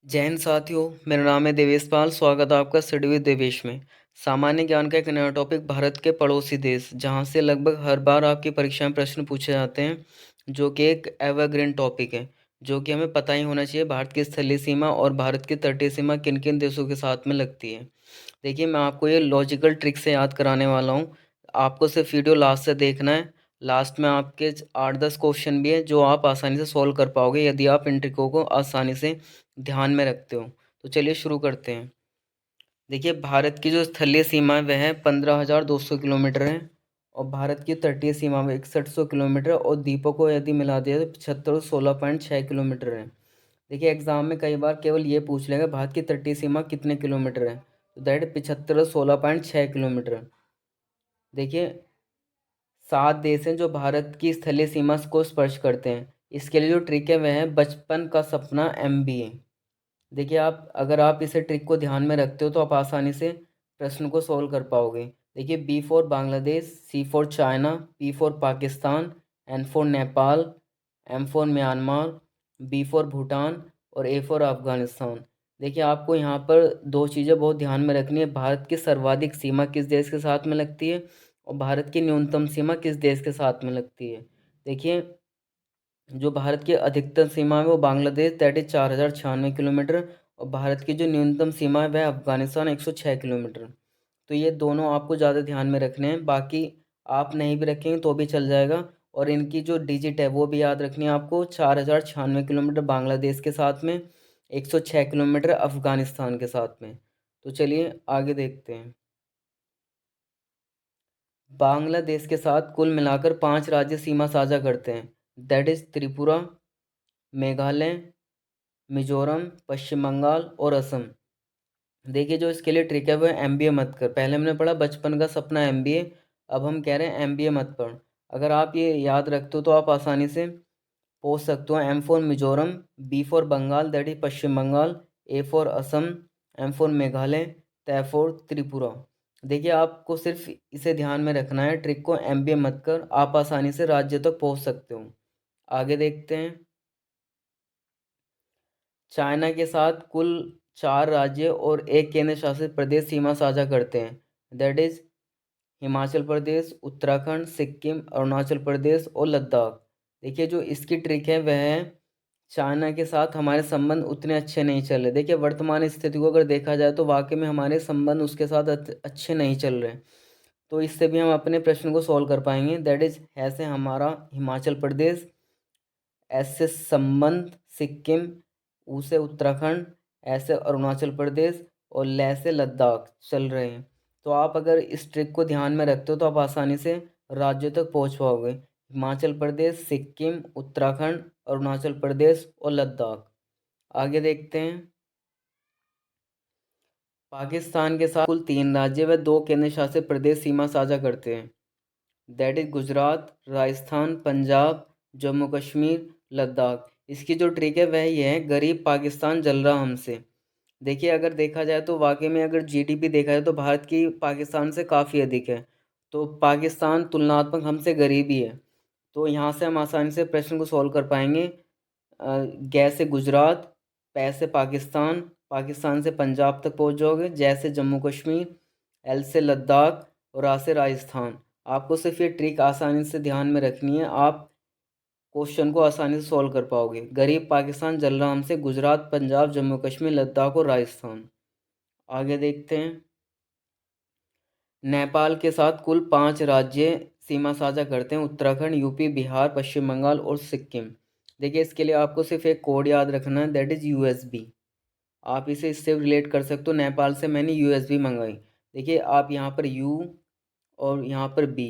जय हिंद साथियों। मेरा नाम है देवेश पाल। स्वागत है आपका स्टडी विद देवेश में। सामान्य ज्ञान का एक नया टॉपिक, भारत के पड़ोसी देश, जहां से लगभग हर बार आपकी परीक्षा में प्रश्न पूछे जाते हैं, जो कि एक एवरग्रीन टॉपिक है, जो कि हमें पता ही होना चाहिए। भारत की स्थलीय सीमा और भारत की तटीय सीमा किन किन देशों के साथ में लगती है। देखिए, मैं आपको ये लॉजिकल ट्रिक से याद कराने वाला हूँ। आपको सिर्फ वीडियो लास्ट से देखना है। लास्ट में आपके 8-10 क्वेश्चन भी हैं जो आप आसानी से सॉल्व कर पाओगे यदि आप इन ट्रिकों को आसानी से ध्यान में रखते हो। तो चलिए शुरू करते हैं। देखिए, भारत की जो स्थलीय सीमा है वह है 15,200 किलोमीटर है, और भारत की तटीय सीमा में 6100 किलोमीटर, और द्वीपों को यदि मिला दिया तो 7516.6 किलोमीटर है। देखिए, एग्जाम में कई बार केवल ये पूछ लेंगे भारत की तटीय सीमा कितने किलोमीटर है, तो दैट 7516.6 किलोमीटर। देखिए, 7 देश हैं जो भारत की स्थलीय सीमा को स्पर्श करते हैं। इसके लिए जो ट्रिक है वह है बचपन का सपना MBA। देखिए, आप अगर आप इसे ट्रिक को ध्यान में रखते हो तो आप आसानी से प्रश्न को सॉल्व कर पाओगे। देखिए, B for Bangladesh, C for China, P for Pakistan, N for Nepal, M for Myanmar, B for Bhutan और A फॉर अफगानिस्तान। देखिए, आपको यहाँ पर दो चीज़ें बहुत ध्यान में रखनी है। भारत की सर्वाधिक सीमा किस देश के साथ में लगती है, और भारत की न्यूनतम सीमा किस देश के साथ में लगती है। देखिए, जो भारत की अधिकतम सीमा है वो बांग्लादेश, दैट इज 4096 किलोमीटर, और भारत की जो न्यूनतम सीमा है वह अफगानिस्तान 106 किलोमीटर। तो ये दोनों आपको ज़्यादा ध्यान में रखने हैं, बाकी आप नहीं भी रखेंगे तो भी चल जाएगा। और इनकी जो डिजिट है वो भी याद रखनी है आपको। 4096 किलोमीटर बांग्लादेश के साथ में, 106 किलोमीटर अफगानिस्तान के साथ में। तो चलिए आगे देखते हैं। बांग्लादेश के साथ कुल मिलाकर 5 राज्य सीमा साझा करते हैं, दैट इज त्रिपुरा, मेघालय, मिजोरम, पश्चिम बंगाल और असम। देखिए, जो इसके लिए ट्रिक है वो MBA मत कर। पहले हमने पढ़ा बचपन का सपना MBA, अब हम कह रहे हैं MBA मत पढ़। अगर आप ये याद रखते हो तो आप आसानी से पूछ सकते हो। M for Mizoram, B for Bengal, that is Paschim Bengal, A for Assam, M for Meghalaya, T for Tripura. देखिए, आपको सिर्फ इसे ध्यान में रखना है, ट्रिक को MBA मत कर, आप आसानी से राज्य तक पहुंच सकते हो। आगे देखते हैं। चाइना के साथ कुल 4 राज्य और एक केंद्र शासित प्रदेश सीमा साझा करते हैं, दैट इज हिमाचल प्रदेश, उत्तराखंड, सिक्किम, अरुणाचल प्रदेश और लद्दाख। देखिए, जो इसकी ट्रिक है वह है चाइना के साथ हमारे संबंध उतने अच्छे नहीं चल रहे। देखिए, वर्तमान स्थिति को अगर देखा जाए तो वाकई में हमारे संबंध उसके साथ अच्छे नहीं चल रहे। तो इससे भी हम अपने प्रश्न को सॉल्व कर पाएंगे। दैट इज ऐसे हमारा हिमाचल प्रदेश, ऐसे संबंध सिक्किम, ऊ से उत्तराखंड, ऐसे अरुणाचल प्रदेश और ले से लद्दाख चल रहे हैं। तो आप अगर इस ट्रिक को ध्यान में रखते हो तो आप आसानी से राज्यों तक पहुंच पाओगे। हिमाचल प्रदेश, सिक्किम, उत्तराखंड, अरुणाचल प्रदेश और लद्दाख। आगे देखते हैं। पाकिस्तान के साथ कुल 3 राज्य व 2 केंद्र शासित प्रदेश सीमा साझा करते हैं, दैट इज गुजरात, राजस्थान, पंजाब, जम्मू कश्मीर, लद्दाख। इसकी जो ट्रिक है वह ये है, गरीब पाकिस्तान जल रहा हमसे। देखिए, अगर देखा जाए तो वाकई में अगर GDP देखा जाए तो भारत की पाकिस्तान से काफ़ी अधिक है। तो पाकिस्तान तुलनात्मक हमसे गरीब ही है। तो यहाँ से हम आसानी से प्रश्न को सॉल्व कर पाएंगे। ग से गुजरात, पै से पाकिस्तान, पाकिस्तान से पंजाब तक पहुँच जाओगे, जैसे जम्मू कश्मीर, L से लद्दाख और आ से राजस्थान। आपको सिर्फ ये ट्रिक आसानी से ध्यान में रखनी है, आप क्वेश्चन को आसानी से सॉल्व कर पाओगे। गरीब पाकिस्तान जल रहा हमसे, गुजरात, पंजाब, जम्मू कश्मीर, लद्दाख और राजस्थान। आगे देखते हैं। नेपाल के साथ कुल 5 राज्य सीमा साझा करते हैं, उत्तराखंड, यूपी, बिहार, पश्चिम बंगाल और सिक्किम। देखिए, इसके लिए आपको सिर्फ एक कोड याद रखना है, दैट इज USB। आप इसे इससे रिलेट कर सकते हो। नेपाल से मैंने USB मंगाई। देखिए, आप यहाँ पर U और यहाँ पर B,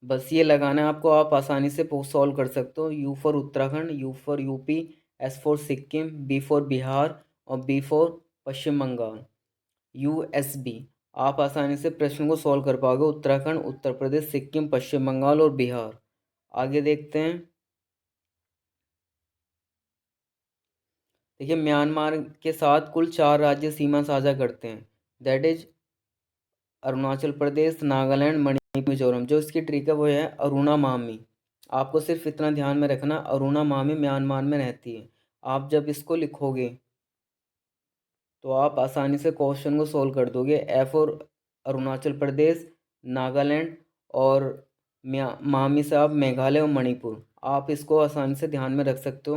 बस ये लगाना है आपको, आप आसानी से सॉल्व कर सकते हो। U for Uttarakhand, U for UP, S for Sikkim, B for Bihar और B for Paschim Bengal, USB। आप आसानी से प्रश्न को सॉल्व कर पाओगे। उत्तराखंड, उत्तर प्रदेश, सिक्किम, पश्चिम बंगाल और बिहार। आगे देखते हैं। देखिए, म्यांमार के साथ कुल 4 राज्य सीमा साझा करते हैं, दैट इज अरुणाचल प्रदेश, नागालैंड, मणिपुर, मिजोरम। जो इसकी ट्रिक है वो है अरुणा मामी। आपको सिर्फ इतना ध्यान में रखना, अरुणा मामी म्यांमार में रहती है। आप जब इसको लिखोगे तो आप आसानी से क्वेश्चन को सोल्व कर दोगे। ए फॉर अरुणाचल प्रदेश, नागालैंड और मामी साहब मेघालय और मणिपुर। आप इसको आसानी से ध्यान में रख सकते हो।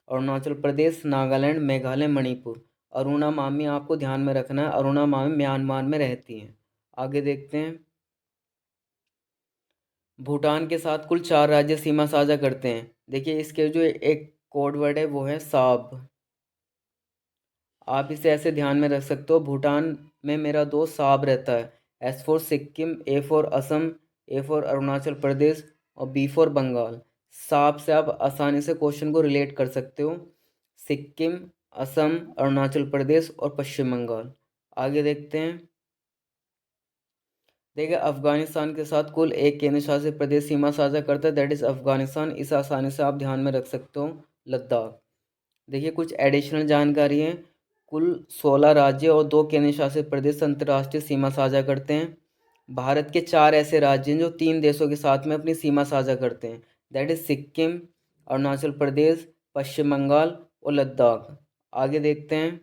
अरुणाचल प्रदेश, नागालैंड, मेघालय, मणिपुर। अरुणा मामी आपको ध्यान में रखना है, अरुणा मामी म्यांमार में रहती हैं। आगे देखते हैं। भूटान के साथ कुल 4 राज्य सीमा साझा करते हैं। देखिए इसके जो एक कोड वर्ड है वो है साब। आप इसे ऐसे ध्यान में रख सकते हो, भूटान में मेरा दोस्त साब रहता है। S for Sikkim, A for Assam, A for Arunachal Pradesh और बी फॉर बंगाल। साब से आप आसानी से क्वेश्चन को रिलेट कर सकते हो। सिक्किम, असम, अरुणाचल प्रदेश और पश्चिम बंगाल। आगे देखते हैं। देखिए अफगानिस्तान के साथ कुल एक केंद्र शासित प्रदेश सीमा साझा करता है, दैट इज़ अफगानिस्तान। इसे आसानी से आप ध्यान में रख सकते हो, लद्दाख। देखिए कुछ एडिशनल जानकारी है। कुल 16 राज्य और 2 केंद्र शासित प्रदेश अंतर्राष्ट्रीय सीमा साझा करते हैं। भारत के 4 ऐसे राज्य हैं जो 3 देशों के साथ में अपनी सीमा साझा करते हैं, दैट इज़ सिक्किम, अरुणाचल प्रदेश, पश्चिम बंगाल और लद्दाख। आगे देखते हैं।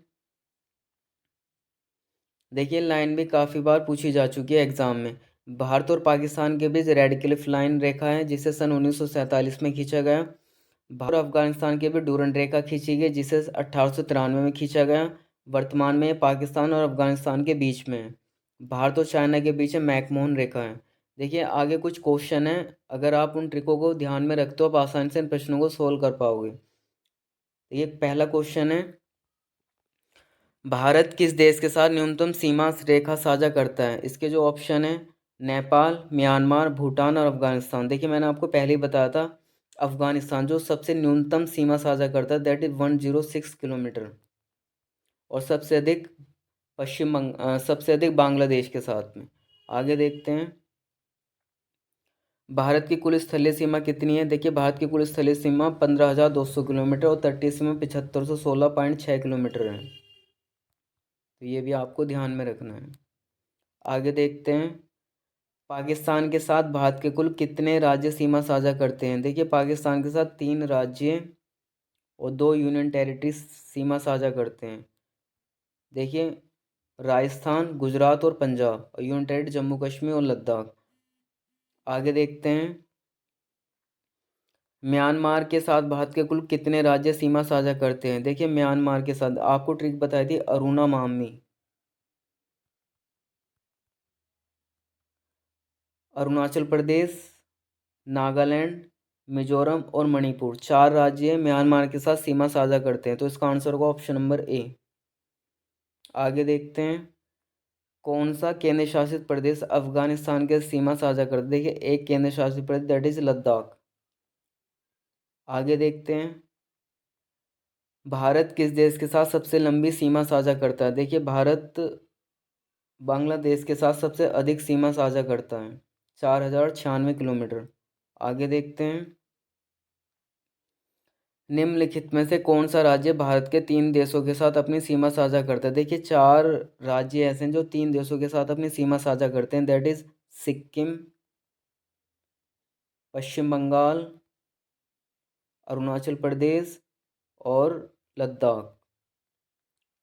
देखिए लाइन भी काफ़ी बार पूछी जा चुकी है एग्जाम में। भारत और पाकिस्तान के बीच रेड क्लिफ लाइन रेखा है जिसे सन 1947 में खींचा गया। भारत और अफगानिस्तान के बीच डूरंड रेखा खींची गई जिसे 1893 में खींचा गया। वर्तमान में ये पाकिस्तान और अफगानिस्तान के बीच में है। भारत और चाइना के बीच में मैकमोहन रेखा है। देखिए आगे कुछ क्वेश्चन है, अगर आप उन ट्रिकों को ध्यान में रखते हो आप आसानी से इन प्रश्नों को सोल्व कर पाओगे। ये पहला क्वेश्चन है, भारत किस देश के साथ न्यूनतम सीमा रेखा साझा करता है? इसके जो ऑप्शन है, नेपाल, म्यांमार, भूटान और अफगानिस्तान। देखिए मैंने आपको पहले ही बताया था, अफगानिस्तान जो सबसे न्यूनतम सीमा साझा करता है दैट इज़ 106 किलोमीटर। और सबसे अधिक बांग्लादेश के साथ में। आगे देखते हैं। भारत की कुल स्थलीय सीमा कितनी है? देखिए भारत की कुल स्थलीय सीमा 15,200 किलोमीटर और तटीय सीमा 7516.6 किलोमीटर है। तो ये भी आपको ध्यान में रखना है। आगे देखते हैं। पाकिस्तान के साथ भारत के कुल कितने राज्य सीमा साझा करते हैं? देखिए पाकिस्तान के साथ 3 राज्य और 2 यूनियन टेरिटरी सीमा साझा करते हैं। देखिए राजस्थान, गुजरात और पंजाब, और यूनियन टेरिटरी जम्मू कश्मीर और लद्दाख। आगे देखते हैं। म्यांमार के साथ भारत के कुल कितने राज्य सीमा साझा करते हैं? देखिए म्यांमार के साथ आपको ट्रिक बताई थी अरुणा मामी। अरुणाचल प्रदेश, नागालैंड, मिजोरम और मणिपुर 4 राज्य म्यांमार के साथ सीमा साझा करते हैं। तो इसका आंसर होगा ऑप्शन नंबर ए। आगे देखते हैं। कौन सा केंद्र शासित प्रदेश अफगानिस्तान के सीमा साझा करते हैं? देखिए एक केंद्र शासित प्रदेश दैट इज लद्दाख। आगे देखते हैं। भारत किस देश के साथ सबसे लंबी सीमा साझा करता है? देखिए भारत बांग्लादेश के साथ सबसे अधिक सीमा साझा करता है, 4096 किलोमीटर। आगे देखते हैं। निम्नलिखित में से कौन सा राज्य भारत के 3 देशों के साथ अपनी सीमा साझा करता है? देखिए 4 राज्य ऐसे हैं जो 3 देशों के साथ अपनी सीमा साझा करते हैं, दैट इज सिक्किम, पश्चिम बंगाल, अरुणाचल प्रदेश और लद्दाख।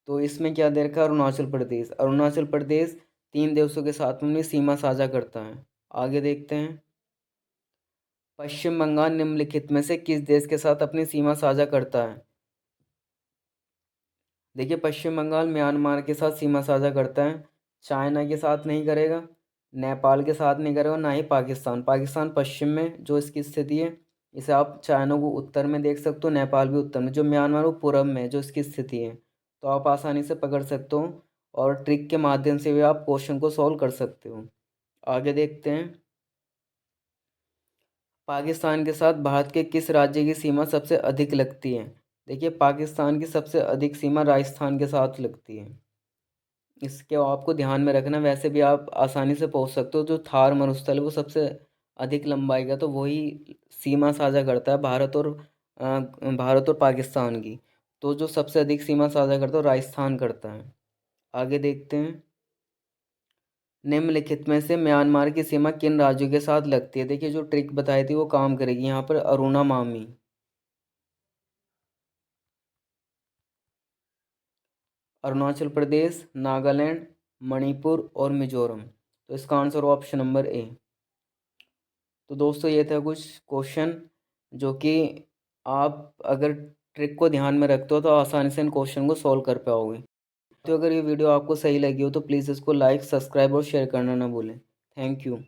तो इसमें क्या दे रखा है? अरुणाचल प्रदेश। अरुणाचल प्रदेश 3 देशों के साथ में अपनी सीमा साझा करता है। आगे देखते हैं। पश्चिम बंगाल निम्नलिखित में से किस देश के साथ अपनी सीमा साझा करता है? देखिए पश्चिम बंगाल म्यांमार के साथ सीमा साझा करता है, चाइना के साथ नहीं करेगा, नेपाल के साथ नहीं करेगा, ना ही पाकिस्तान। पाकिस्तान पश्चिम में जो इसकी स्थिति है, इसे आप चाइना को उत्तर में देख सकते हो, नेपाल भी उत्तर में, जो म्यांमार वो पूरब में जो इसकी स्थिति है। तो आप आसानी से पकड़ सकते हो और ट्रिक के माध्यम से भी आप क्वेश्चन को सॉल्व कर सकते हो। आगे देखते हैं। पाकिस्तान के साथ भारत के किस राज्य की सीमा सबसे अधिक लगती है? देखिए पाकिस्तान की सबसे अधिक सीमा राजस्थान के साथ लगती है। इसके आपको ध्यान में रखना, वैसे भी आप आसानी से पहुंच सकते हो। जो थार मरुस्थल है वो सबसे अधिक लंबाई का, तो वही सीमा साझा करता है भारत और पाकिस्तान की। तो जो सबसे अधिक सीमा साझा करता है वो राजस्थान करता है। आगे देखते हैं। निम्नलिखित में से म्यांमार की सीमा किन राज्यों के साथ लगती है? देखिए जो ट्रिक बताई थी वो काम करेगी यहाँ पर, अरुणा मामी। अरुणाचल प्रदेश, नागालैंड, मणिपुर और मिजोरम। तो इसका आंसर हो ऑप्शन नंबर ए। तो दोस्तों ये था कुछ क्वेश्चन जो कि आप अगर ट्रिक को ध्यान में रखते हो तो आसानी से इन क्वेश्चन को सॉल्व कर पाओगे। तो अगर ये वीडियो आपको सही लगी हो तो प्लीज़ इसको लाइक, सब्सक्राइब और शेयर करना ना भूलें। Thank you.